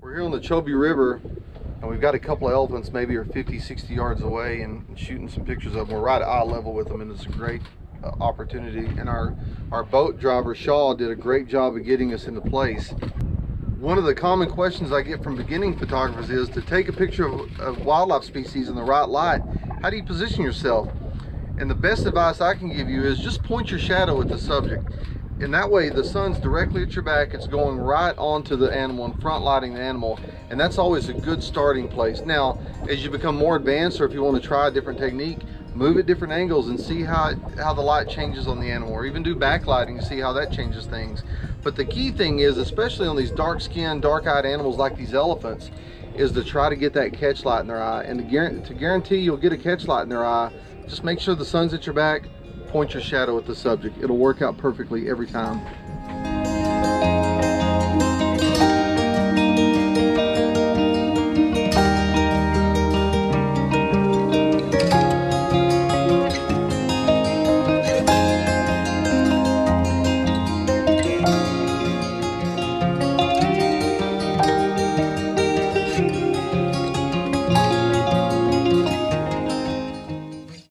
We're here on the Chobe River, and we've got a couple of elephants maybe are 50, 60 yards away, and shooting some pictures of them. We're right at eye level with them, and it's a great opportunity. And our boat driver, Shaw, did a great job of getting us into place. One of the common questions I get from beginning photographers is to take a picture of wildlife species in the right light. How do you position yourself? And the best advice I can give you is just point your shadow at the subject. And that way the sun's directly at your back, it's going right onto the animal and front lighting the animal, and that's always a good starting place. Now, as you become more advanced, or if you want to try a different technique, move at different angles and see how the light changes on the animal, or even do backlighting to see how that changes things. But the key thing is, especially on these dark-skinned, dark-eyed animals like these elephants, is to try to get that catch light in their eye. And to guarantee you'll get a catch light in their eye, just make sure the sun's at your back, point your shadow at the subject. It'll work out perfectly every time.